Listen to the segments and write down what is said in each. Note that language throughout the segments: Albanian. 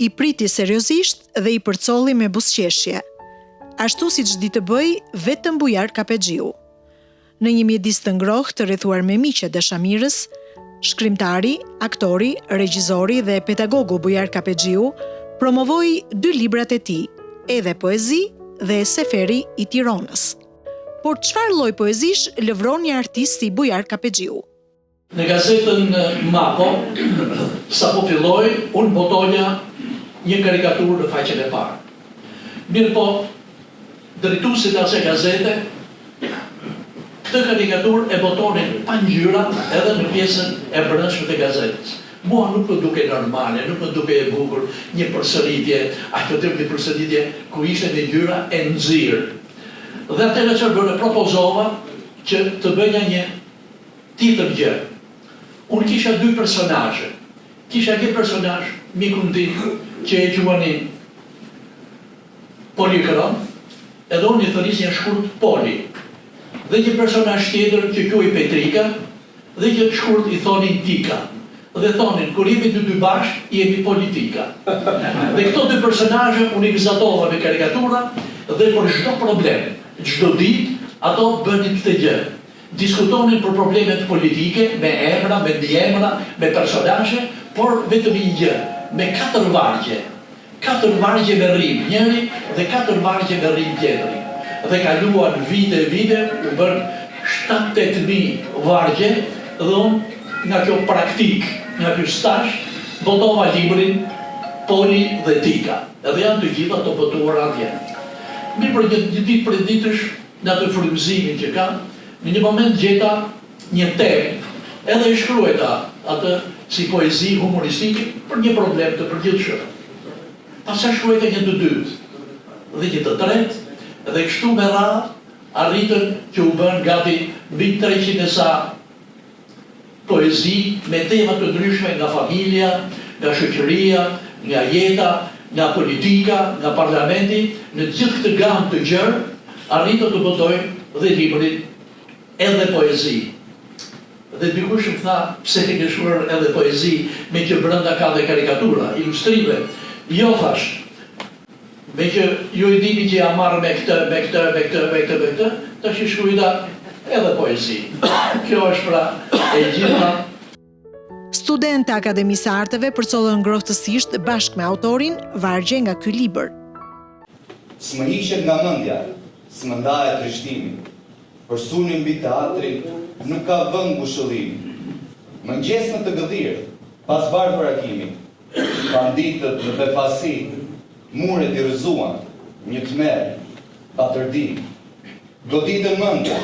i priti seriozisht dhe i përcolli me buzëqeshje, ashtu siç di të bëj vetëm Bujar Kapexhiu. Në një mjedis të ngrohtë të rrethuar me miqe dashamirës, shkrimtari, aktori, regjizori dhe pedagogu Bujar Kapexhiu promovoi 2 librat e tij, edhe poezi dhe Seferi i Tiranës. Por çfarë lloj poezish lëvron një artist si Bujar Kapexhiu? Në gazetën Mako, sa po filloi, unë botoja një karikaturë në faqen e parë. Mirë po, drejtuesit e asaj gazete, këtë karikaturë e botonin pa ngjyra edhe në pjesën e brendshme të gazetës. Mua nuk më duke normale, nuk më duke e bukur një përsëritje, ashtu një përsëritje ku ishte një ngjyra e nxirr. Dhe atëherë që bërë propozova që të bëja një tjetër gjë. Unë kisha 2 personazhe. Kisha një personazh, mikun tim, që e quanin Polikron, edhe unë i thëris një shkurt Poli. Dhe një personazh tjetër që quhej Petrika, dhe që shkurt i thonin Tika. Dhe thonin, kur jemi 2 bashkë, jemi politika. Dhe këto 2 personazhe unë i vizatova me karikatura dhe për çdo problem, çdo ditë, ato bënin këtë gjë. Diskutonin për problemet politike, me emra, me ndiemra, me personazhe, por vetëm një gjë, me 4 vargje. 4 vargje me rrim njëri dhe 4 vargje me rrim tjetri. Dhe kaluan vite, u bën 7-8.000 vargje dhe unë nga kjo praktik, nga kjo stash, botova librin Poli dhe Tika. Edhe janë të gjitha të botuar atje. Mirë për një ditë për ditësh, në atë frymëzimin që kanë, në një moment gjeta një temë, edhe i shkruajta atë si poezi humoristike për një problem të përgjithshëm. Pastaj shkruajta një të dytë dhe një të tretë, dhe kështu me radhë arritën që u bën gati mbi 300 e sa poezi me tema të ndryshme nga familja, nga shoqëria, nga jeta, nga politika, nga parlamenti, në gjithë këtë gamë të gjërë, arritën të botojnë dhe librin edhe poezi. Dhe dikush më tha, pse ke shkruar edhe poezi, me që brenda ka dhe karikatura, ilustrime. Jo, thash, me që ju i dini që ja marrë me këtë, tash i shkruajta edhe poezi. Kjo është pra e gjitha. Studentë e Akademisë Arteve përcollën ngrohtësisht bashkë me autorin vargje nga ky libër. S'më hiqet nga mendja, s'më ndahet trishtimi. Përsuni mbi teatrin nuk ka vend ngushëllimi. Mëngjes në të gëdhirë, pas bardhur hakimi, banditët në befasi, muret i rëzuan, një tmerr, batërdi. Goditën mendja,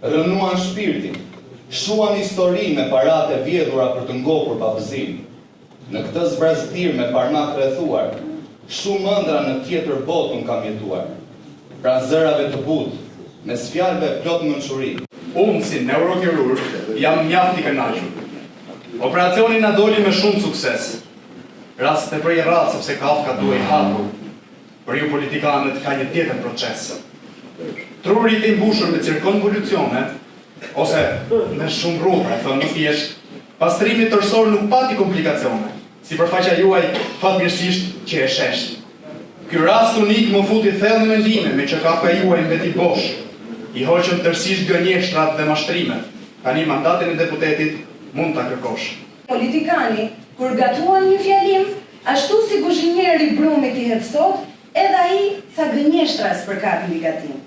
rënuan shpirtin, shuan histori me parate vjedhura për të ngopur babëzim. Në këtë zbrazëtir me parmak rrethuar, shumë ëndra në tjetër botën kam jetuar. Pra zërave të butë, me sfjalëve plot mençuri. Unë si neurokirurg jam mjaft i kënaqur. Operacioni na doli me shumë sukses. Rast të prej rrath sepse Kafka duhej hapur. Për ju politikanët ka një tjetër proces. Truri i mbushur me cirkonvolucione, ose me shumë rrugë, thonë në thjesht, pastrimi tërësor nuk pati komplikacione, si përfaqja juaj fatmirësisht që e shesht. Ky rast unik më futi thellë në mendime me që Kafka juaj mbeti bosh, i hoqën tërësisht gënjeshtrat dhe mashtrimet. Tani mandatin e deputetit mund ta kërkosh. Politikani, kur gatuan një fjalim, ashtu si kuzhinjeri brumit i hepsot, edhe ai ca gënjeshtra s'përkapin gatim.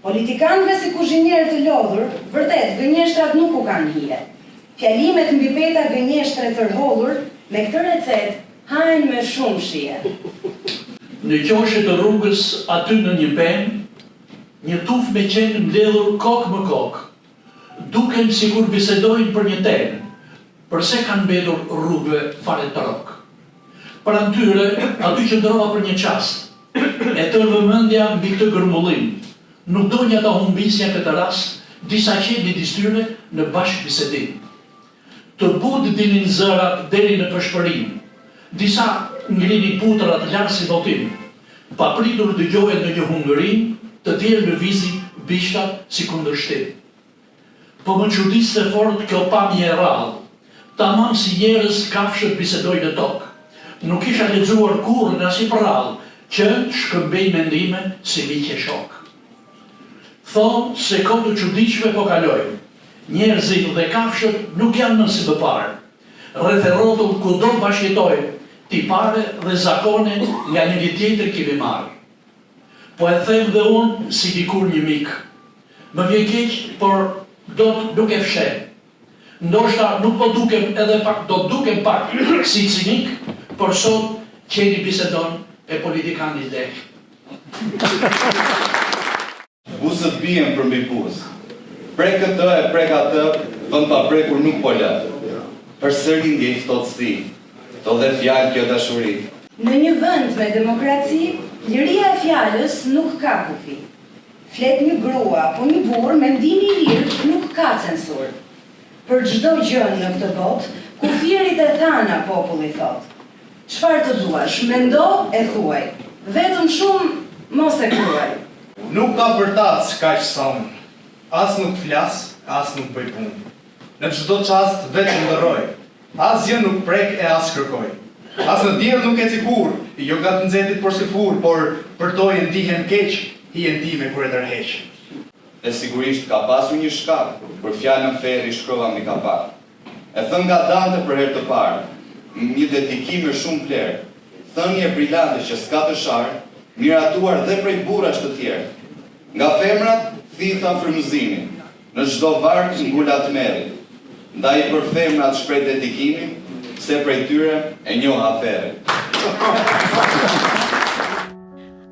Politikanëve si kuzhinjerë të lodhur, vërtet, gënjeshtrat nuk u kanë hije. Fjalimet mbi peta gënjeshtre të rhodhur, me këtë recet, hajnë me shumë shije. Në qoshe të rrugës aty në një penë, një tuf me qenë mbledhur kokë më kokë, duken sikur bisedojnë për një temë, përse kanë mbetur rrugëve fare të rokë. Për tyre, aty që ndrova për një qast, e tërë vëmendja mbi këtë gërmullim, nuk donja ta humbisja këtë rast, disa qenë midis tyre në bashkë bisedim. Të budë dilin zërat deri në pëshpërim, disa ngrinin putrat larë si votim, papritur dëgjohet në një hungërim, të tjerë në vizin bishtat si kundërshtim. Po më çuditës se fort kjo pamje e rrallë, tamam si njerëz kafshët bisedojnë në tokë, nuk isha lexuar kurrë në si përrall që të shkëmbej mendime si miqe shok. Thonë se kohë të çuditshme po kalojnë. Njerëzit dhe kafshët nuk janë më si më parë. Rreth e rrotull kudo bashkëtojnë, tipare dhe zakone nga njëri tjetër kemi marrë. Po e them dhe unë si dikur një mik. Më vjen keq, por dot nuk e fshem. Ndoshta nuk po dukem edhe pak, do dukem pak si cinik, por sot qeni bisedon e politikanit dek. Buzët bien për mbi buzë. Prek këtë e prek atë, vend pa prekur nuk po lë. Përsëri ndjej ftohtësi, to dhe fjalë kjo dashuri. Në një vend me demokraci, liria e fjalës nuk ka kufi. Flet një grua apo një burr, mendimi i lirë nuk ka censur. Për çdo gjë në këtë botë, kufirit e thana populli thot. Çfarë të duash, mendo e thuaj. Vetëm shumë mos e kruaj. Nuk ka përtac kaq sa unë. As nuk flas, as nuk bëj punë. Në çdo çast vetëm ndërroj. Asgjë nuk prek e as kërkoj. As në diell nuk e cikur, jo gat nxehtit por si fur, por për tojë ndihem keq, hijen time kur e tërheq. E sigurisht ka pasur një shkak, për fjalën ferri shkrova mbi kapak. E thën nga Dante për herë të parë, një dedikim me shumë vlerë. Thënie brillante që s'ka të sharë, miratuar dhe prej burrash të tjerë. Nga femrat thitha frymëzimin, në çdo varg ngulat merri. Ndaj për femrat shpreh dedikimin, se prej tyre e njoh aferin.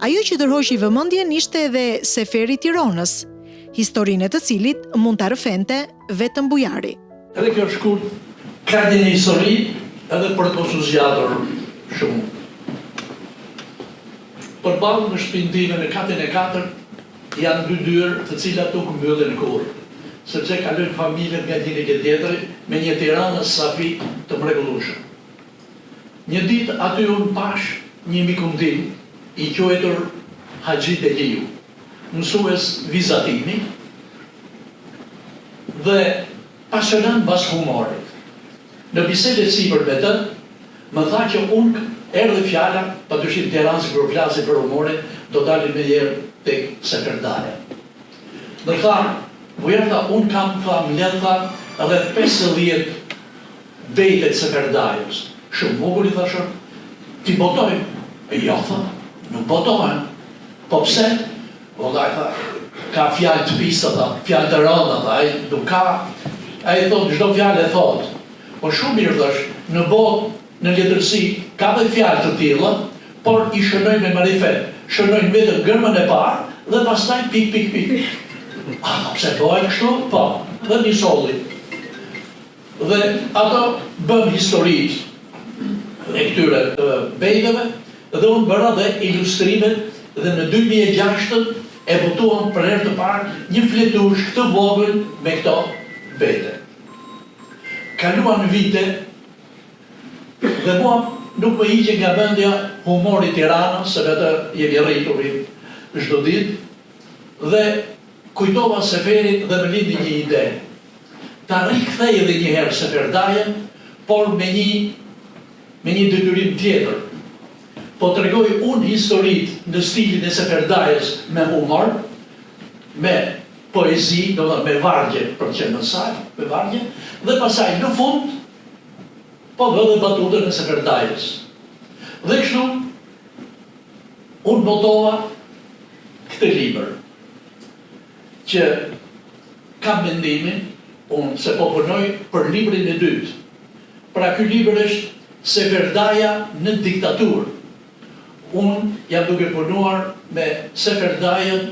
Ajo që tërhoqi vëmendjen ishte edhe Seferi i Tiranës, historinë e të cilit mund ta rrëfente vetëm Bujari. Edhe kjo shkurt ka një histori edhe për të mos u zgjatur shumë. Përballë në shtëpinë time në katin e 4 janë 2 dyrë të cilat nuk mbyllen kurrë, sepse kalojnë familjet nga njëri ke tjetri me një Tiranë safi të mrekullueshëm. Një ditë aty unë pash një mikun tim i quajtur Haxhi Deliu, mësues vizatimi dhe pasionant mbas humorit. Në bisedë sipër me të, më tha që unë erdhi fjala, padyshim Tiranë kur flasim për humorin, do dalim me herë tek Seferdaja. Dhe tha, Bujar tha, unë kam mbledh tha edhe 50 bejte të Seferdajës. Shumë bukur i thashë, ti botojnë? E jo, tha, nuk botojnë. Po pse? Po da, tha, ka fjallë të pista, tha, fjallë të rënda, tha, nuk ka, a i thot, çdo fjallë e thot. Po shumë mirë thash, në botë, në letërsi, ka dhe fjallë të tilla, por i shënojnë me marifet. Shënojnë vetëm gërmën e parë dhe pastaj pik. Pse bëjnë kështu? Po, dhe një solli. Dhe ato bëm historitë e këtyre bejteve dhe unë bëra dhe ilustrimet dhe në 2006 e botuam për herë të parë një fletush këtë vogël me këto bejte. Kaluan vite dhe mua nuk më hiqe nga mendja humori Tiranës, se vetë jemi rritur çdo ditë dhe kujtova Seferin dhe më lindi një ide. Ta rikthej edhe një herë Seferdajen, por me një detyrim tjetër. Po tregoj unë historitë në stilin e Seferdajës me humor, me poezi, me vargje për që në saj, me vargje, dhe pasaj në fund, po dhe batutën e Seferdajës. Dhe kështu, unë botova këtë libër, që kam mendimin, unë se po punoj për librin e dytë. Pra ky libër është Seferdaja në diktaturë. Unë jam duke punuar me Seferdajën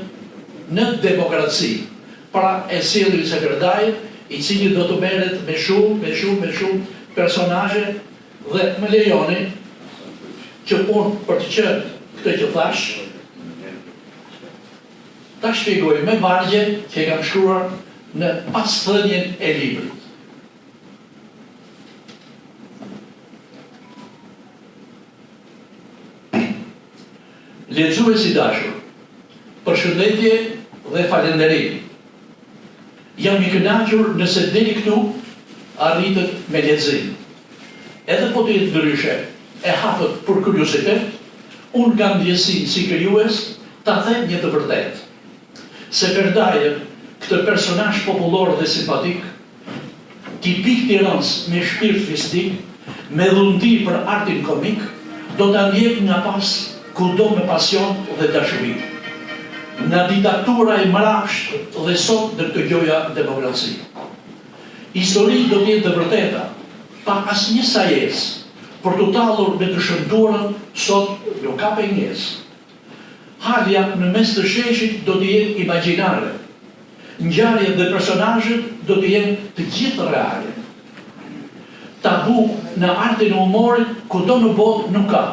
në demokraci. Pra e sjellin Seferdajën, i cili do të merret me shumë personazhe dhe më lejoni që unë për të qenë këtë që thash, ta shpjegoj me vargje që e kam shkruar në pasthënien e librit. Lexues i dashur, përshëndetje dhe falënderim. Jam i kënaqur nëse deri këtu arritët me lexim. Edhe po të jetë ndryshe, e hapët për kuriozitet, unë kam ndjesin si krijues ta them një të vërtet. Se Verdaje, këtë personazh popullor dhe simpatik, tipik Tiranës me shpirt fisnik, me dhundi për artin komik, do ta ndjek nga pas kudo me pasion dhe dashuri. Nga diktatura e mrapsht dhe sot në këtë gjoja demokraci. Histori do t'jetë të vërteta, pa asnjë sajes, për të tallur me të shënduarën sot jo ka pengesë. Halja në mes të sheshit do të jetë imagjinare. Ngjarjet dhe personazhet do të jenë të gjithë reale. Tabu në artin e humorit kudo në botë nuk ka.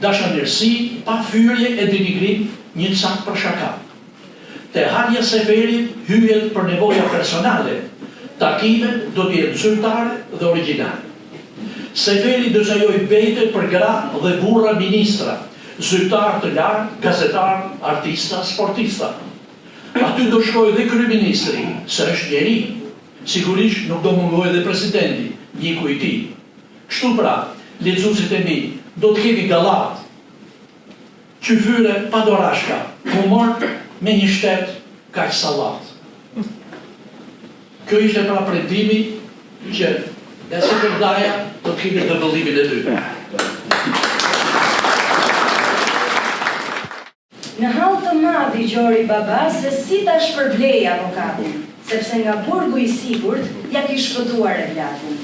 Dashamirësi, pa fyrje e denigrim, një cak për shaka. Te Halja Seferit hyjet për nevoja personale, takimet do të jenë zyrtare dhe origjinale. Seferi dëshajoj bejte për gra dhe burra ministra, zyrtar të lartë, gazetar, artista, sportista. Aty do shkoj dhe kryeministri, se është njeri, sigurisht nuk do mungoj dhe presidenti, njiku i tij. Kështu pra, lexuesit e mi, do të kemi gallat, qyfyre pa dorashka, humor me një shtet kaq sallat. Kjo ishte pra premtimi që nga si Verdaja do të kemi dëvëllimin e tyre. Në hall të madh i gjori baba se si ta shpërblej avokatin, sepse nga burgu i sigurt ja ki shpëtuar e vlatin.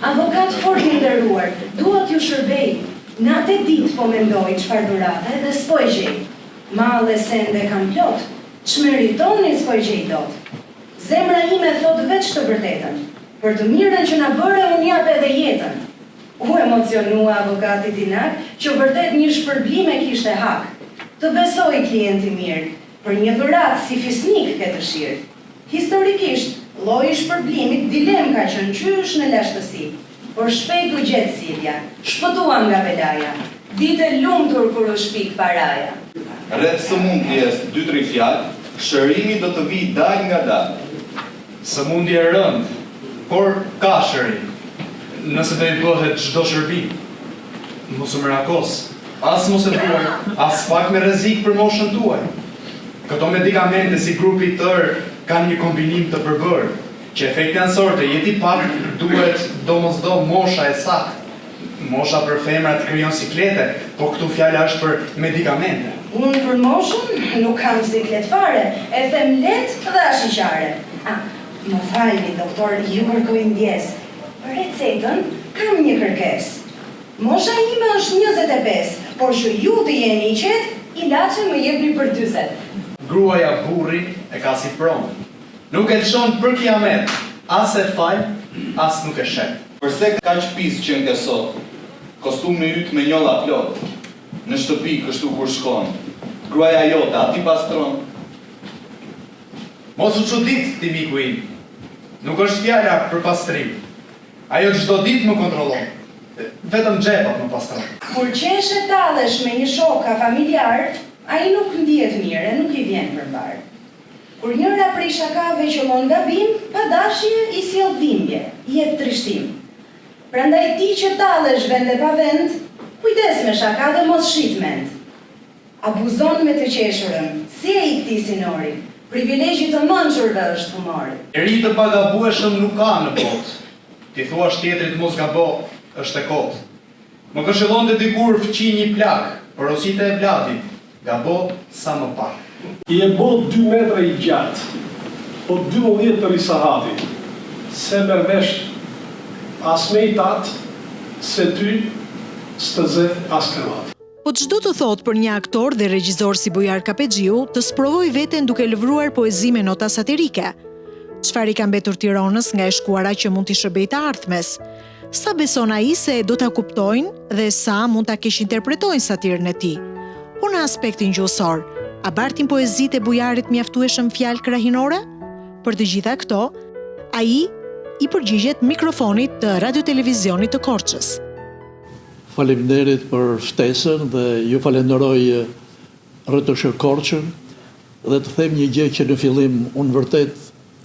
Avokat fort i nderuar, duat ju shërbej. Natë e ditë po mendoj çfarë durate dhe s'po e gjej. Malle sende kam plot, çmeritoni s'po e gjej dot. Zemra ime thot veç të vërtetën. Për të mirën që na bëre unë jap edhe jetën. U emocionua avokati Tinak që vërtet një shpërblim e kishte hak. Të besoj klienti mirë, për një dhuratë si fisnik ke dëshirë. Historikisht, lloji i shpërblimit dilem ka qenë qysh në lashtësi, por shpejt u gjet Silja, shpëtuam nga belaja. Ditë lumtur kur u shpik paraja. Rreth sëmundjes 2-3 fjalë, shërimi do të vijë dal nga dal. Sëmundje e rënd, por ka shërim. Nëse do i bëhet çdo shërbim, mos u merakos, as mos e thuaj, as pak me rrezik për moshën tuaj. Këto medikamente si grupi tërë kanë një kombinim të përbërë, që efekti ansorte jeti pak duhet domosdo mosha e saktë. Mosha për femrat krijon siklete, po këtu fjala është për medikamente. Unë për moshën nuk kam siklet fare, e them let dhe ashiqare. Më falni, doktor, ju kërkoj ndjes. Për recetën kam një kërkesë. Mosha ime është 25, por që ju të jeni i qetë, ilaçe më jepni për 40. Gruaja burri e ka si pronë. Nuk e lëshon për kiamet, as e fal, as nuk e shet. Përse kaq pis që nga sot, kostumi yt me njolla plot, në shtëpi kështu kur shkon, gruaja jote ati pastron. Mos u çudit ti miku im. Nuk është fjala për pastrim. Ajo çdo ditë më kontrollon. Vetëm xhepat më pastron. Kur qesh e tallesh me një shoka familjar, ai nuk ndihet mirë, nuk i vjen përmbar. Kur njëra prej shakave qëllon gabim, pa dashje i sjell dhimbje, i jep trishtim. Prandaj ti që tallesh vend e pa vend, kujdes me shaka dhe mos shit mend. Abuzon me të qeshurën, si e i këtij sinori, privilegji të mençurve është humori. Eri të pagabueshëm nuk ka në botë. Ti thuash tjetrit mos gabo, është e kotë. Më këshillonte dikur fqi një plak, porosite e vlatit, gabo sa më pak. I e bot 2 metra i gjatë, po 12 për i sahati. Se mërvesh as me i tatë, se ty s'të zeth as krevat. Po çdo të thot për një aktor dhe regjisor si Bujar Kapexhiu të sprovoj veten duke lëvruar poezi me nota satirike. Çfarë i ka mbetur Tiranës nga e shkuara që mund t'i shërbejë të ardhmes? Sa beson ai se do ta kuptojnë dhe sa mund ta kesh interpretojnë satirën e tij? Po në aspektin gjuhësor, a bartin poezitë e Bujarit mjaftueshëm fjalë krahinore? Për të gjitha këto, ai i përgjigjet mikrofonit të Radio-Televizionit të Korçës. Faleminderit për ftesën dhe ju falenderoj RTV Korçën dhe të them një gjë që në fillim unë vërtet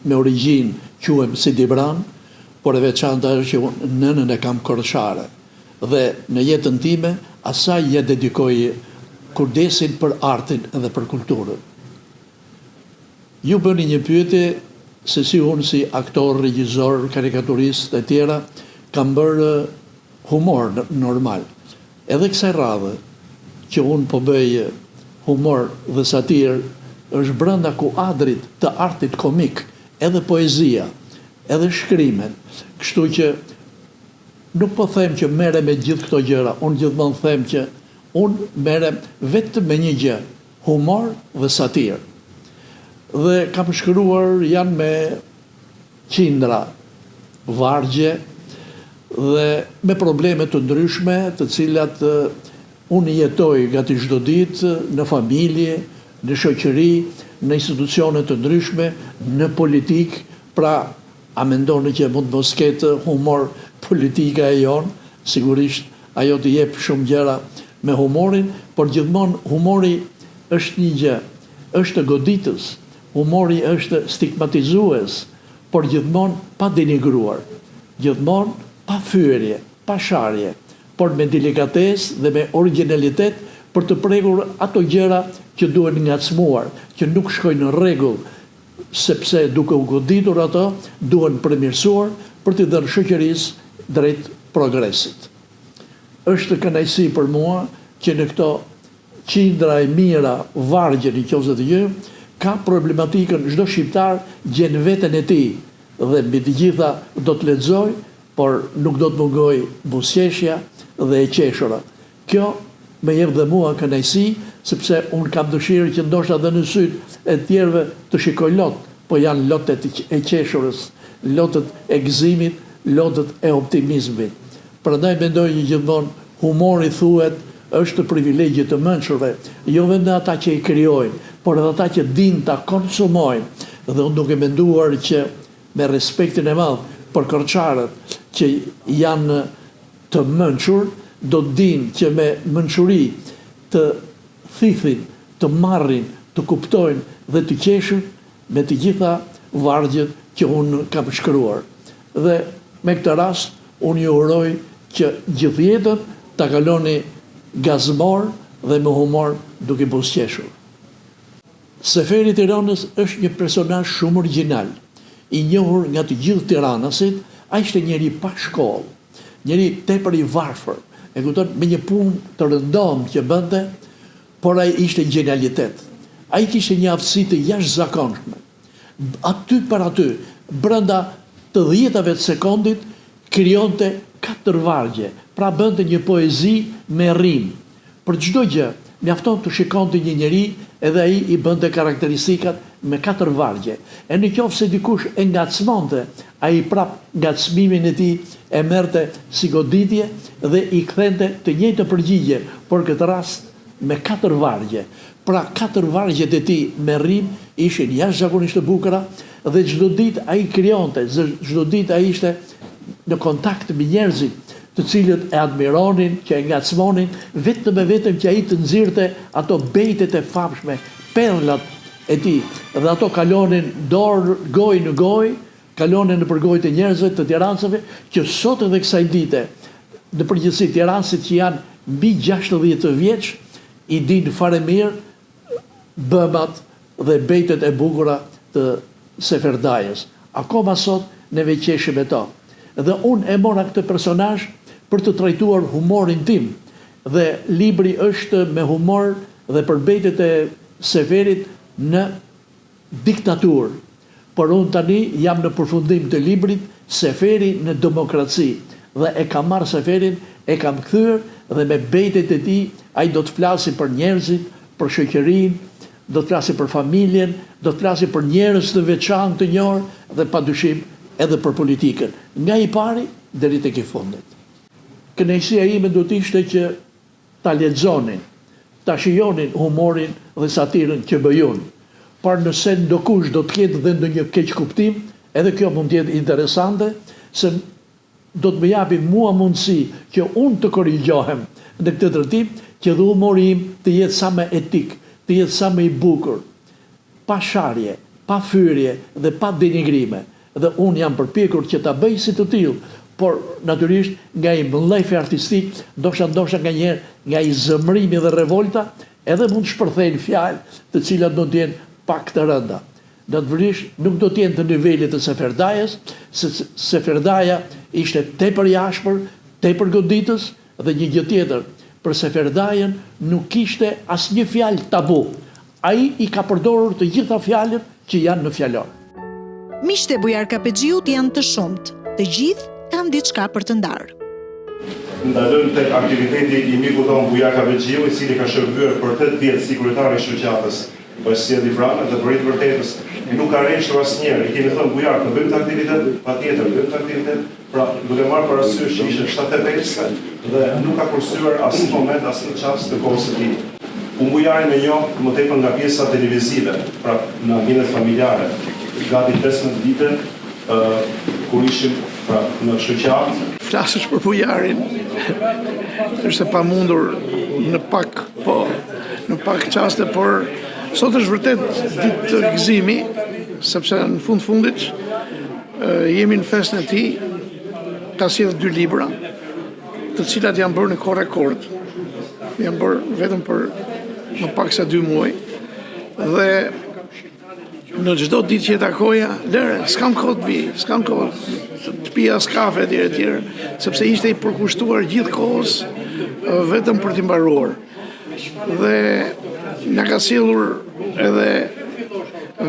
me origjinë quhem si Dibran, por e veçanta është që nënën e kam korçare. dhe në jetën time asaj ja dedikoj kurdesin për artin dhe për kulturën. Ju bëni një pyetje se si unë si aktor, regjizor, karikaturist e tjera kam bërë humor normal. Edhe kësaj radhe që unë po bëj humor dhe satirë është brenda kuadrit të artit komik, edhe poezia, edhe shkrimen. Kështu që nuk po them që merrem me gjithë këto gjëra, unë gjithmonë them që unë merrem vetëm me një gjë, humor dhe satirë. Dhe kam shkruar janë me qindra vargje dhe me probleme të ndryshme, të cilat unë jetoj gati çdo ditë në familje, në shoqëri, në institucione të ndryshme, në politikë. Pra, a mendoni që mund të mos ketë humor politika e jonë? Sigurisht ajo të jep shumë gjëra me humorin, por gjithmonë humori është një gjë, është goditës, humori është stigmatizues, por gjithmonë pa denigruar, gjithmonë pa fyerje, pa sharje, por me delikatesë dhe me originalitet për të prekur ato gjëra që duhen ngacmuar, që nuk shkojnë në rregull, sepse duke u goditur ato, duhen përmirësuar për të dhënë shoqërisë drejt progresit. Është kënaqësi për mua që në këto qindra e mira vargje në qoftë të gjë, ka problematikën çdo shqiptar gjen veten e tij dhe mbi të gjitha do të lexoj, por nuk do të mungoj buzëqeshja dhe e qeshura. Kjo më jep dhe mua kënaqësi, sepse unë kam dëshirë që ndoshta edhe në syt e tjerëve të shikoj lot, po janë lotet e qeshurës, lotet e gëzimit, lotet e optimizmit. Prandaj mendoj që gjithmonë humori thuhet është privilegje të mençurve, jo vetëm ata që i krijojnë, por edhe ata që dinë ta konsumojnë. Dhe unë duke menduar që me respektin e madh për korçarët që janë të mençur, do të dinë që me mençuri të thithin, të marrin, të kuptojnë dhe të qeshin me të gjitha vargjet që unë kam shkruar. Dhe me këtë rast, unë ju uroj që gjithë jetën ta kaloni gazmor dhe me humor duke buzëqeshur. Seferi Tiranës është një personazh shumë origjinal, i njohur nga të gjithë tiranasit. Ai ishte njeri pa shkollë, njeri tepër i varfër, e kupton, me një punë të rëndom që bënte, por ai ishte genialitet. Ai kishte një aftësi të jashtëzakonshme. Aty për aty, brenda të 10 sekondit, krijonte 4 vargje, pra bënte një poezi me rim. Për çdo gjë, mjafton të shikonte një njeri edhe ai i bënte karakteristikat me 4 vargje. E në qoftë se dikush e ngacmonte, ai prap ngacmimin e tij e merrte si goditje dhe i kthente të njëjtë përgjigje, por këtë rast me 4 vargje. Pra 4 vargjet e tij me rim ishin jashtëzakonisht të bukura dhe çdo ditë ai krijonte, çdo ditë ai ishte në kontakt me njerëzit të cilët e admironin, që e ngacmonin, vetëm që ai të nxirrte ato bejtet e famshme, perlat e tij, dhe ato kalonin dorë, gojë në gojë, kalonin në përgojët e njerëzve të tirancëve, që sot edhe kësaj dite, në përgjithësi tirancët që janë mbi 60 vjeç, i dinë fare mirë bëmat dhe bejtet e bukura të Seferdajës. Akoma sot neve qeshim me to. Dhe unë e mora këtë personazh për të trajtuar humorin tim. Dhe libri është me humor dhe për bejtet e Seferit në diktaturë. Por unë tani jam në përfundim të librit Seferi në demokraci. Dhe e kam marrë Seferin, e kam kthyer dhe me bejtet e tij ai do të flasi për njerëzit, për shoqërinë, do të flasi për familjen, do të flasi për njerëz të veçantë të njohur dhe padyshim edhe për politikën, nga i pari deri tek i fundit. Kënaqësia ime do të ishte që ta lexonin, ta shijonin humorin dhe satirën që bëj unë. Por nëse ndokush do të ketë dhe ndonjë keq kuptim, edhe kjo mund të jetë interesante, se do të më japi mua mundësi që unë të korrigjohem në këtë drejtim, që dhe humori im të jetë sa më etik, të jetë sa më i bukur, pa sharje, pa fyrje dhe pa denigrime. Dhe unë jam përpjekur që ta bëj si të tillë, por natyrisht nga i mëllëfi artistik, ndoshta nga njerë nga i zëmrimi dhe revolta, edhe mund të shpërthejnë fjalë të cilat do të jenë pak të rënda. Natyrisht nuk do të jenë të nivelit të Seferdajës, se Seferdaja ishte tepër i ashpër, tepër goditës, dhe një gjë tjetër, për Seferdajën nuk kishte asnjë fjalë tabu. Ai i ka përdorur të gjitha fjalët që janë në fjalor. Miqtë e Bujar Kapexhiut janë të shumt, të gjithë kanë diçka për të ndarë. Ndalëm tek aktiviteti i mikut tonë Bujar Kapexhiu, i cili ka shërbyer për 8 vjet si kryetari i shoqatës Bashkia Librana, dhe për të vërtetës nuk ka rreshtur asnjëherë. I kemi thënë Bujar, të bëjmë këtë aktivitet, patjetër bëjmë këtë aktivitet, pra duke marrë parasysh që ishte 75 dhe nuk ka kursyer asnjë moment, asnjë çast të kohës së tij. Unë Bujarin e njoh më tepër nga pjesa televizive, pra në ambientet familjare, gati 15 vite kur ishim në shoqatë. Flasësh për Bujarin, është e pamundur në pak qaste, por sot është vërtet ditë të gëzimi, sepse në fundit jemi në festën e tij, ka sjellë 2 libra, të cilat janë bërë në kohë rekord. Janë bërë vetëm për më pak se 2 muaj. Dhe në çdo ditë që takoja, lëre, s'kam kohë të vi, s'kam kohë të pija kafe etj, sepse ishte i përkushtuar gjithë kohës vetëm për t'i mbaruar. Dhe na ka sjellur edhe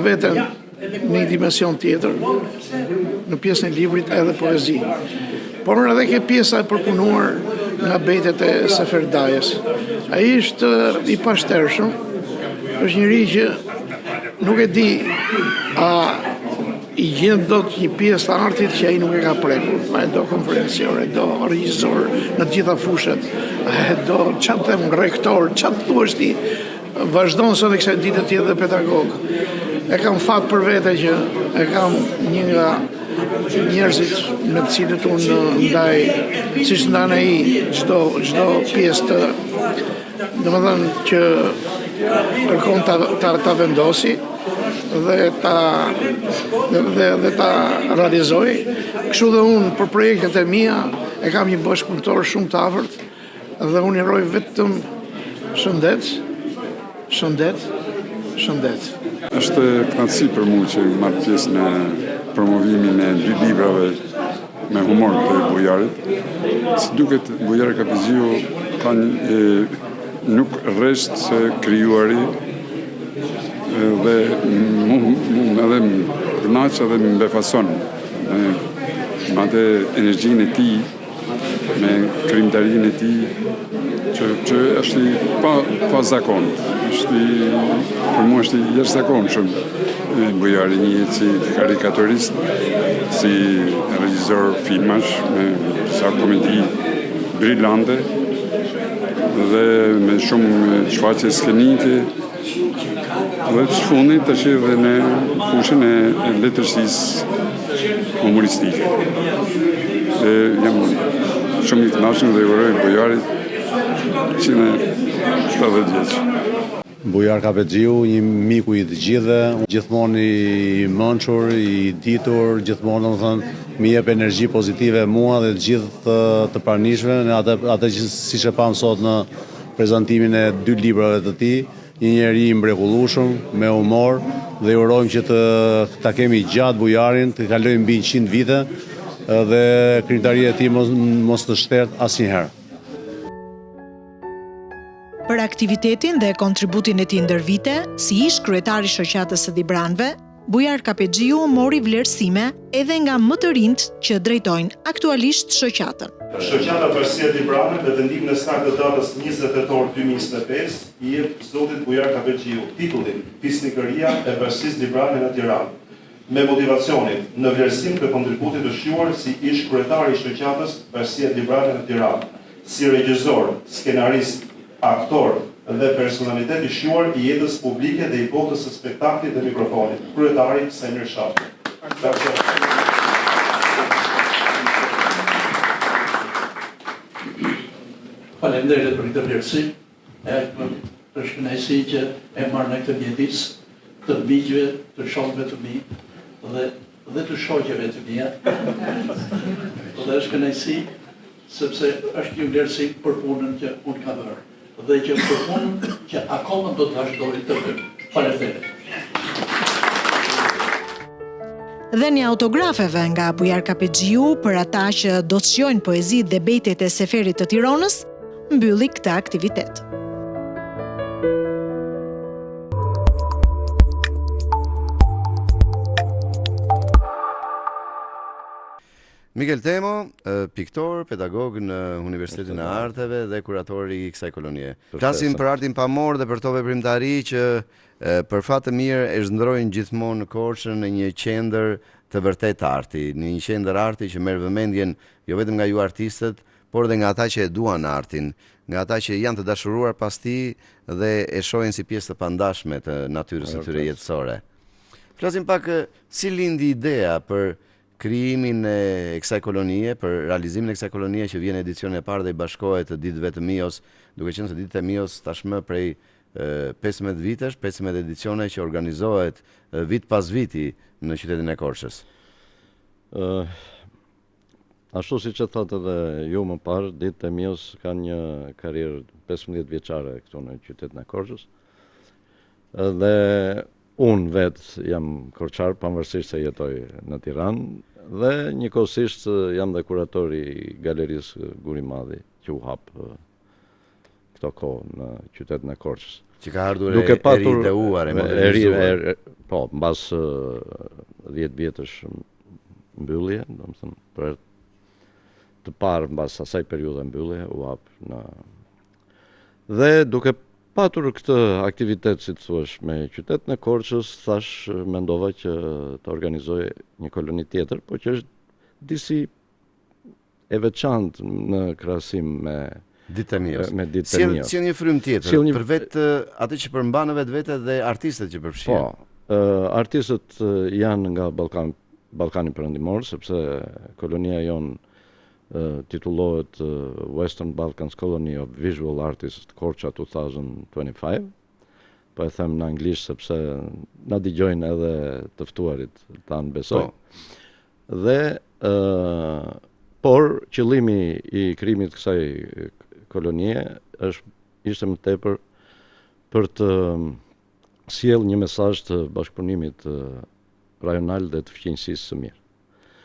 veten në një dimension tjetër, në pjesën e librit edhe poezi. Por edhe ke pjesa e përpunuar nga betet e Seferdajës. Ai është i pashtershëm, është njëri që nuk e di a i gjen dot një pjesë të artit që ai nuk e ka prekur. Ai do konferencier, do regjisor në të gjitha fushat, do çfarë them rektor, çfarë thuash ti, vazhdon sot e kësaj dite tjetër dhe pedagog. E kam fat për vete që e kam një nga njerëzit me të cilët unë ndaj, siç ndan ai çdo pjesë të, domethënë që kërkon ta vendosi dhe ta realizoj. Kështu dhe unë për projektet e mia e kam një bashkëpunëtor shumë të afërt dhe unë i roj vetëm shëndet. Është kënaqësi për mua që marr pjesë në promovimin e 2 librave me humor të Bujarit. Si duket, Bujar Kapexhiu ka nuk rresht se krijuari dhe edhe më kënaq edhe më befason me atë energjinë e tij, me krijimtarinë e tij, që është pa zakon. Për mua është i jashtëzakonshëm. Bujari njihet si karikaturist, si regjisor filmash me sa komedi brillante dhe me shumë shfaqje skenike. Dhe të shfundit tash edhe në fushën e letërsisë humoristike. Jam shumë i kënaqur dhe uroj Bujarit 170 vjeç. Bujar Kapexhiu, një miku i të gjithëve, gjithmonë i mençur, i ditur, gjithmonë domethënë më jep energji pozitive mua dhe të gjithë të pranishme në atë që siç e pam sot në prezantimin e 2 librave të tij, një njeri i mrekullueshëm, me humor, dhe urojmë që ta kemi gjatë Bujarin, të kalojmë mbi 100 vite dhe krijimtaria e tij mos të shtert asnjëherë. Për aktivitetin dhe kontributin e tij ndër vite, si ish kryetari i shoqatës së Libranëve, Bujar Kapexhiu mori vlerësime edhe nga më të rinjt që drejtojnë aktualisht shoqatën. Shoqata Bashkia Librane me vendimin e saktë të datës 20 tetor 2025 i jep zotit Bujar Kapexhiu titullin Fisnikëria e Bashkisë Librane në Tiranë, me motivacionin në vlerësim të kontributit të shjuar si ish kryetari i shoqatës Bashkia Librane në Tiranë, si regjisor, skenarist, aktor dhe personalitet i shjuar i jetës publike dhe i botës së spektaklit dhe mikrofonit. Kryetari Semir Shafi. Faleminderit për këtë vlerësim. Është kënaqësi që e marr në këtë mjedis të miqve, të shokëve të mi dhe dhe të shoqeve të mia. Dhe është kënaqësi sepse është një vlerësim për punën që unë kam bërë dhe që për punën që akoma do të vazhdoj të bëj. Faleminderit. Dhe një autografeve nga Bujar Kapexhiu për ata që do të shijojnë poezitë dhe bejtet e Seferit të Tiranës, mbylli këtë aktivitet. Miguel Temo, piktor, pedagog në Universitetin e Arteve dhe kuratori i kësaj kolonie. Flasim për artin pamor dhe për to veprimtari që për fat të mirë e zhndrojnë gjithmonë në Korçën në një qendër të vërtet arti, në një qendër arti që merr vëmendjen jo vetëm nga ju artistët, por dhe nga ata që e duan artin, nga ata që janë të dashuruar pas tij dhe e shohin si pjesë të pandashme të natyrës së tyre jetësore. Flasim pak si lindi ideja për krijimin e kësaj kolonie, për realizimin e kësaj kolonie që vjen edicioni e parë dhe i bashkohet të ditëve të Mios, duke qenë se ditët e Mios tashmë prej 15 vitesh, 15 edicione që organizohet vit pas viti në qytetin e Korçës. Ashtu si që thotë edhe ju më parë, ditët e Mios kanë një karrierë 15 vjeçare këtu në qytetin e Korçës. Dhe unë vetë jam korçar, pavarësisht se jetoj në Tiranë, dhe njëkohësisht jam dhe kuratori i galerisë Guri Madhi, që u hap këto kohë në qytetin e Korçës. Që ka ardhur e rideuar, e modernizuar. Po, mbas 10 vjetësh mbyllje, domethënë për të parë mbas asaj periudhe mbyllje u hap në. Dhe duke patur këtë aktivitet, si të thuash, me qytetin e Korçës, thash mendova që të organizoj një koloni tjetër, po që është disi e veçantë në krahasim me Ditë e Mios. Me Ditë e Mios. Si një frym tjetër, për vetë atë që përmban vetë dhe artistët që përfshihen. Po, artistët janë nga Ballkani Perëndimor, sepse kolonia jonë titullohet Western Balkans Colony of Visual Artists Korça 2025. Po e them në anglisht sepse na dëgjojnë edhe të ftuarit tanë, besoj. Dhe por qëllimi i krijimit kësaj kolonie ishte më tepër për të sjellë një mesazh të bashkëpunimit rajonal dhe të fqinjësisë së mirë.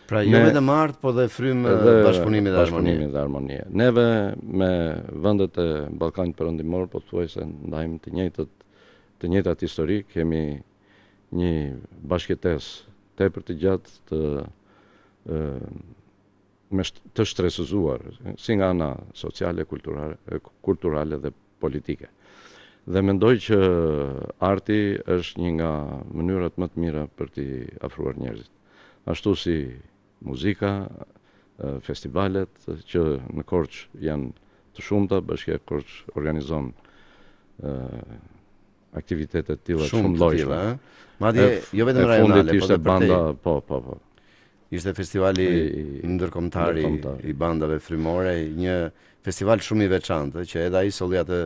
Pra jo vetëm art, po dhe frymë bashkëpunimit dhe harmonie. Neve me vendet e Ballkanit Perëndimor, po thuajse ndajmë të njëjtat histori, kemi një bashkëtesë tepër të gjatë të shtresëzuar, si nga ana sociale, kulturale dhe politike. Dhe mendoj që arti është një nga mënyrat më të mira për t'i afruar njerëzit. Ashtu si muzika, festivalet që në Korçë janë të shumta, Bashkia e Korçë organizon aktivitete të tilla shumë llojshme. Madje jo vetëm rajonale, po edhe banda, po. Ishte festivali ndërkombëtar i bandave frymore, një festival shumë i veçantë që edhe ai solli atë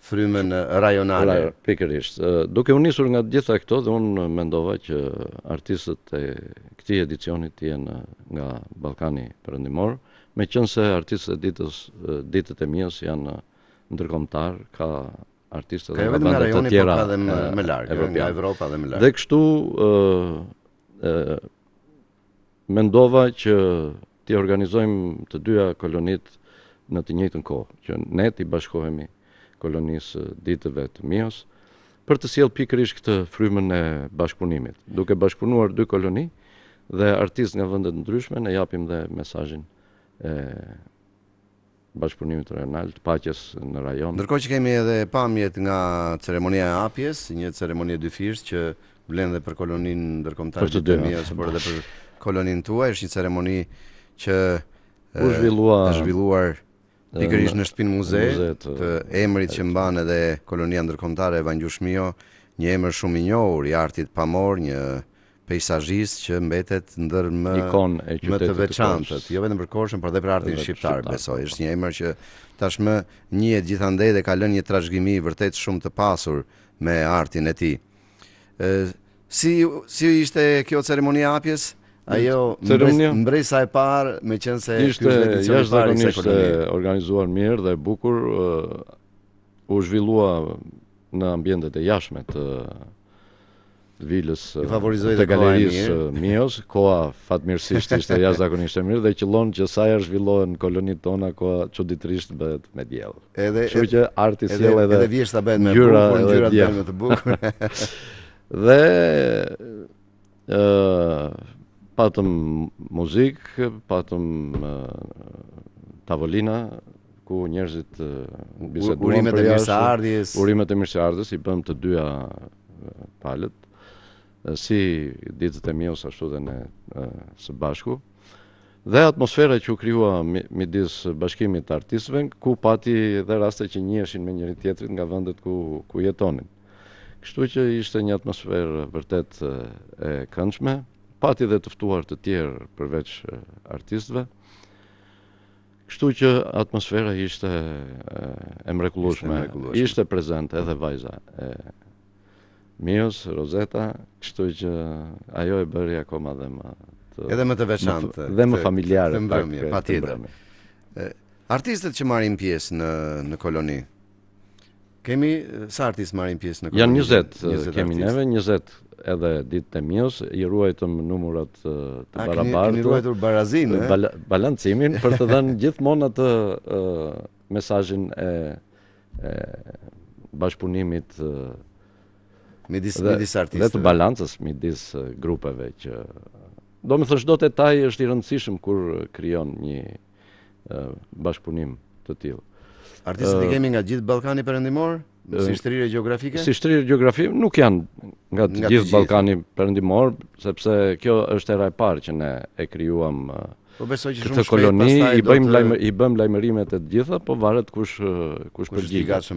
frymën rajonale. Pikërisht. Duke u nisur nga gjitha këto, dhe unë mendova që artistët e këtij edicioni të jenë nga Ballkani Perëndimor, meqense artistët e ditët e Mios janë ndërkombëtar, ka artistë dhe vende të tjera më larg, nga Evropa dhe më larg. Dhe kështu mendova që t'i organizojmë të dyja kolonit në të njëjtën kohë, që ne t'i bashkohemi kolonisë ditëve të Mios, për të sjellë pikërisht këtë frymën e bashkëpunimit. Duke bashkëpunuar dy koloni dhe artistë nga vende të ndryshme, ne japim dhe mesazhin e bashkëpunimit rajonal, të paqes në rajon. Ndërkohë që kemi edhe pamjet nga ceremonia e hapjes, një ceremoni e dyfishtë që vlen dhe për koloninë ndërkombëtare të Mios, por edhe për koloninë tuaj, është një ceremoni që është zhvilluar pikërisht në shtëpinë muze të emrit që mban edhe kolonia ndërkombëtare e Vangjush Mio, një emër shumë i njohur i artit pamor, një peizazhist që mbetet ndër më të veçantët, jo vetëm për Korçën, por edhe për artin shqiptar, besoj. Është një emër që tashmë njihet gjithandej dhe ka lënë një trashëgimi vërtet shumë të pasur me artin e tij. Si ishte kjo ceremonia hapjes? Ajo mbresa e parë, me qenë se ishte jashtëzakonisht organizuar mirë dhe bukur, u zhvillua në ambientet e jashtme të vilës të galerisë Mios, koha fatmirësisht ishte jashtëzakonisht e mirë dhe qëllon që sa herë zhvillohen kolonitë tona, koha çuditërisht bëhet me diell. Kështu që arti sjell edhe vjeshta bëhet me bukur, ngjyrat bëhen me të bukur. Dhe patëm muzikë, patëm tavolina ku njerëzit biseduan urimet e mirëseardhjes. Urimet e mirëseardhjes i bëm të dyja palët, si ditët e Mios ashtu dhe ne së bashku. Dhe atmosfera që u krijua midis bashkimit të artistëve, ku pati dhe raste që njiheshin me njëri tjetrin nga vendet ku jetonin. Kështu që ishte një atmosferë vërtet e këndshme, pati dhe të ftuar të tjerë përveç artistëve. Kështu që atmosfera ishte e mrekullueshme, ishte prezente edhe vajza e Mios, Rozeta, kështu që ajo e bëri akoma dhe më edhe më të veçantë dhe më familjare, patjetër. Artistët që marrin pjesë në koloni. Kemi sa artistë marrin pjesë në koloni? Janë 20 kemi neve, 20 edhe ditët e Mios, i ruajtëm numrat të barabartë. Kemi ruajtur barazinë, balancimin për të dhënë gjithmonë atë mesazhin e bashkëpunimit midis artistëve. Dhe të balancës midis grupeve që do më thënë çdo detaj është i rëndësishëm kur krijon një bashkëpunim të tillë. Artistët i kemi nga gjithë Ballkani Perëndimor, si shtrirje gjeografike? Si shtrirje gjeografike nuk janë nga të gjithë Ballkani Perëndimor, sepse kjo është era e parë që ne e krijuam këtë koloni, i bëjmë lajmërimet e të gjitha, po varet kush përgjigjet.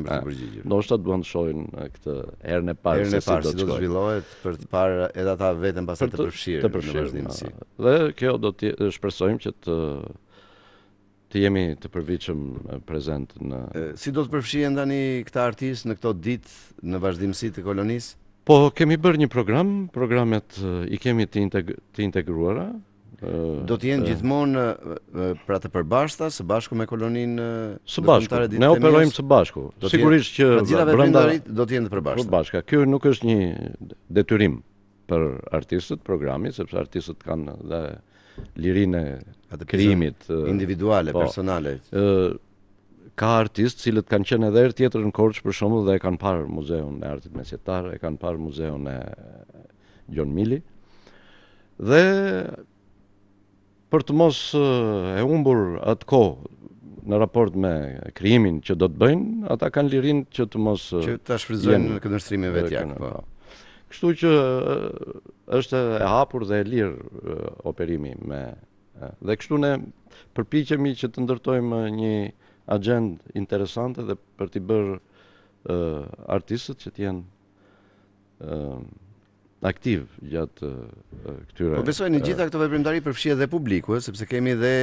Ndoshta duan të shohin këtë herën e parë se si do të zhvillohet për të parë edhe ata veten pastaj të përfshirë në vazhdimsi. Dhe kjo do të shpresojmë që të jemi të përvitshëm prezent në... Si do të përfshihen tani këta artistë në këto ditë në vazhdimsi të kolonisë? Po, kemi bërë një program, programet i kemi të integruara. Do të jenë gjithmonë pra të përbashkëta, së bashku me koloninë? Së bashku, ne operojmë së bashku. Sigurisht që brenda do të jenë të përbashkëta. Kjo nuk është një detyrim për artistët, programi, sepse artistët kanë dhe lirinë e krijimit individuale, personale. Ka artistë cilët kanë qenë edhe herë tjetër në Korçë për shembull dhe e kanë parë muzeun e artit mesjetar, e kanë parë muzeun e Gjon Mili. Dhe për të mos e humbur atë kohë në raport me krijimin që do të bëjnë, ata kanë lirinë që të mos që ta shfrytëzojnë në këndvështrimin vetjak, po. Kështu që është e hapur dhe e lirë operimi dhe kështu ne përpiqemi që të ndërtojmë një agjendë interesante dhe për t'i bërë artistët që t'jenë aktiv gjatë këtyre. Po besoj në gjitha këto veprimtari përfshihet dhe publiku, sepse kemi dhe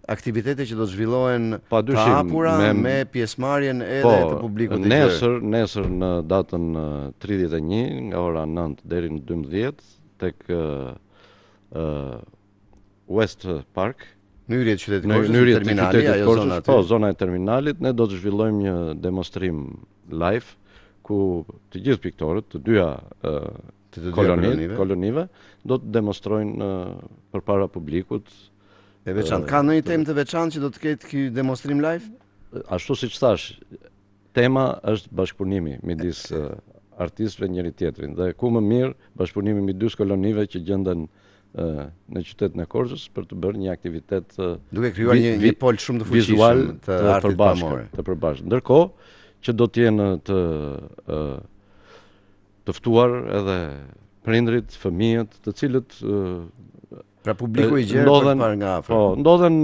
aktivitete që do të zhvillohen të hapura me pjesëmarrjen edhe të publikut të tjerë. Nesër në datën 31 nga ora 9 deri në 12 tek West Park, në hyrje të qytetit Korçës, terminali, ajo zona aty. Po, zona e terminalit, ne do të zhvillojmë një demonstrim live ku të gjithë piktorët të dyja kolonive do të demonstrojnë përpara publikut. E veçantë. Ka ndonjë temë të veçantë që do të ketë ky demonstrim live? Ashtu siç thash, tema është bashkëpunimi midis artistëve njëri tjetrin dhe ku më mirë bashkëpunimi midis dy kolonive që gjenden në qytetin e Korçës për të bërë një aktivitet duke krijuar një pol shumë të fuqishëm të artit pamor. Të përbashkët. Ndërkohë që do të jenë të ftuar edhe prindrit, fëmijët, të cilët pra publiku i gjerë për të parë nga afër. Po, ndodhen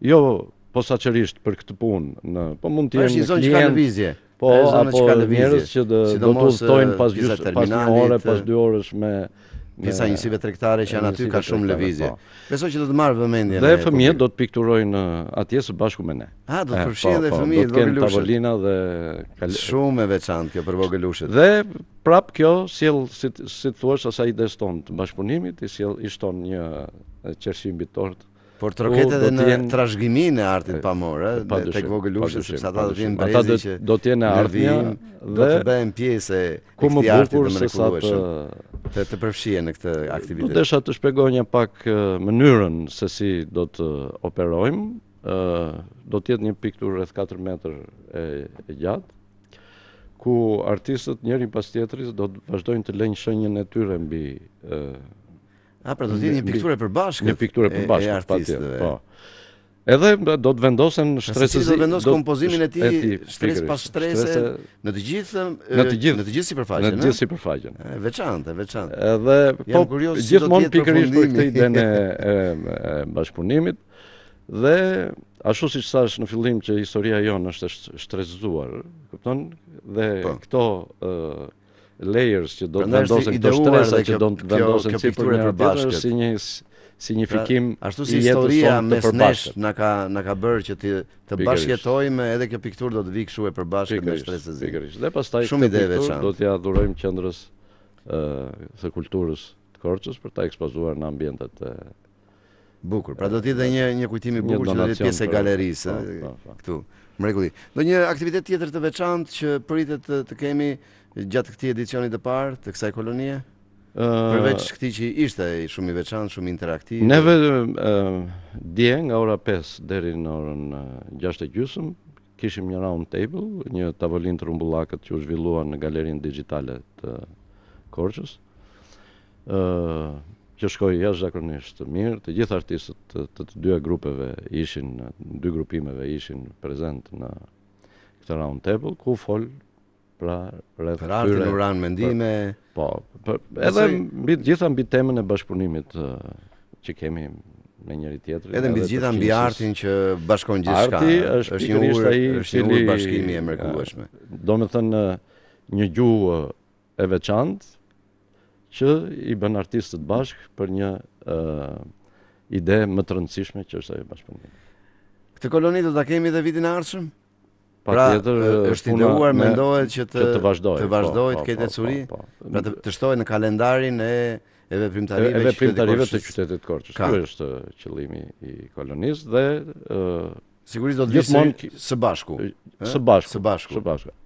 jo posaçërisht për këtë punë, po mund të jenë një zonë lëvizje. Po, apo njerëz që do të udhtojnë pas një ore, pas 2 orësh me Disa njësive tregtare që janë aty ka shumë lëvizje. Besoj që do të marrë vëmendje. Dhe fëmijët do të pikturojnë atje së bashku me ne. Do të përfshihen dhe fëmijët do të kenë tavolina dhe shumë e veçantë kjo për vogelushët. Dhe prap kjo sjell si thua asaj ides tonë të bashkëpunimit, i shton një qershi mbi tort. Por troket edhe në trashëgiminë e artit pamor, tek vogelushët, sepse ata do të jenë brezi që do të jenë ardhmja do të bëhen pjesë e këtij arti të mrekullueshëm. Të përfshihen në këtë aktivitet. Do desha të shpjegoj pak mënyrën se si do të operojmë. Do të jetë një pikturë rreth 4 metër e gjatë, ku artistët njëri pas tjetrit do të vazhdojnë të lënë shenjën e tyre mbi pra do të jetë një pikturë e përbashkët. Një pikturë e përbashkët, patjetër, po. Edhe do të vendosen shtresëzi. Do të vendos kompozimin e tij shtresë pas shtrese në të gjithë sipërfaqen. Në të gjithë sipërfaqen. Veçantë. Edhe po gjithmonë pikërisht për këtë idenë e bashkëpunimit dhe ashtu siç thash në fillim që historia jonë është shtresëzuar, kupton? Dhe këto layers që do të vendosen këto shtresa që do të vendosen sipër një tjetër si një signifikim ashtu si historia mes nesh na ka bërë që të bashkëjetojmë, edhe kjo pikturë do të vijë kështu e përbashkët me shtresëzi. Pikërisht. Dhe pastaj këtë pikturë do t'ia dhurojmë qendrës së kulturës të Korçës për ta ekspozuar në ambientet bukur. Pra do të jetë një kujtim i bukur që do të jetë pjesë e galerisë këtu. Mrekulli. Do një aktivitet tjetër të veçantë që pritet të kemi gjatë këtij edicioni të parë të kësaj kolonie? Përveç këtij që ishte shumë i veçantë, shumë interaktiv. Neve dje nga ora 5 deri në orën 6:30 kishim një round table, një tavolinë të rumbullakët që u zhvilluan në galerinë digjitale të Korçës. Që shkoi jashtëzakonisht mirë, të gjithë artistët të dyja grupeve ishin, dy grupimeve ishin prezent në këtë round table, ku fol pra rreth artin, uran, mendime. Po, edhe gjitha mbi temën e bashkëpunimit që kemi me njëri tjetrin. Edhe mbi gjitha mbi artin që bashkon gjithçka. Arti është një ur bashkimi e mrekullueshme. Domethënë një gjuhë e veçantë që i bën artistët bashkë për një ide më të rëndësishme që është ajo bashkëpunimi. Këtë koloni do ta kemi edhe vitin e ardhshëm? Patjetër, është ideuar, mendohet që të vazhdojë, të ketë ecuri, pra të shtohet në kalendarin e veprimtarive të qytetit Korçës. Ky është qëllimi i kolonisë dhe sigurisht do të vijë së bashku. Së bashku.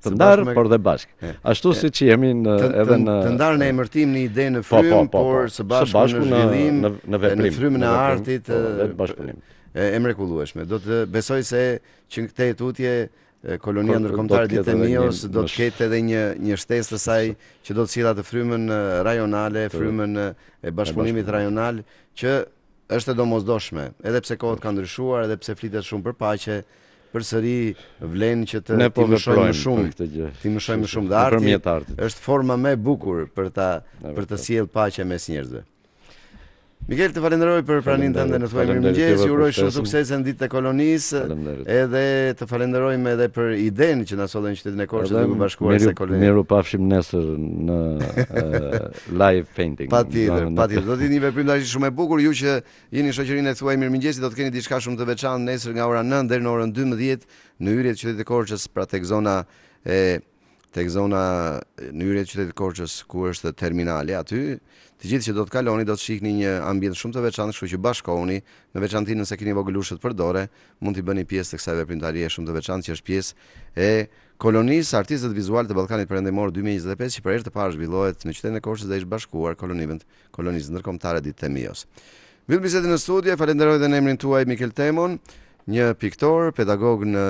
Të ndarë, por dhe bashkë. Ashtu siç jemi edhe në të ndarë në emërtim në ide në frym, por së bashku në zhvillim, në frymën e artit, bashkëpunim. E mrekullueshme. Do të besoj se që në këtë tutje kolonia ndërkombëtare Ditë e Mios do të ketë edhe një shtesë të saj që do të sjellë atë frymën rajonale, frymën e bashkëpunimit rajonal që është e domosdoshme, edhe pse kohët kanë ndryshuar, edhe pse flitet shumë për paqe, përsëri vlen që të timëshojmë më shumë dhe arti është forma më e bukur për të sjellë paqe mes njerëzve. Miguel, të falenderoj për praninë tënde në Thuaj Mirëmëngjes, ju uroj shumë suksese në ditët e kolonisë, edhe të falenderojmë edhe për idenë që na solli në qytetin e Korçës duke bashkuar kësaj kolonie. Miru pafshim nesër në live painting. Patjetër. Do të jetë një veprimtari shumë e bukur, ju që jeni shoqërinë e Thuaj Mirëmëngjesit do të keni diçka shumë të veçantë nesër nga ora 9 deri në orën 12 në hyrjet e qytetit të Korçës, pra tek zona në hyrjet e qytetit të Korçës ku është terminali aty. Të gjithë që do të kaloni do të shihni një ambient shumë të veçantë, kështu që bashkohuni, në veçantë nëse keni vogelushët për dore, mund t'i bëni pjesë të kësaj veprimtarie shumë të veçantë që është pjesë e kolonisë Artistët Vizual të Ballkanit Perëndimor 2025 që për herë të parë zhvillohet në qytetin e Korçës dhe është bashkuar kolonisë ndërkombëtare Ditë e Mios. Mbyll bisedën në studio, falenderoj edhe në emrin tuaj Mikel Temon, një piktor, pedagog në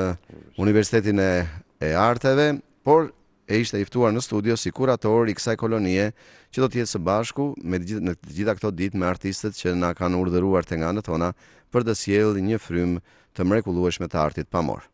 Universitetin e Arteve, por e ishte i ftuar në studio si kurator i kësaj kolonie që do të jetë së bashku në të gjitha këto ditë me artistët që na kanë urdhëruar te nga anët tona për të sjellë një frymë të mrekullueshme të artit pamor.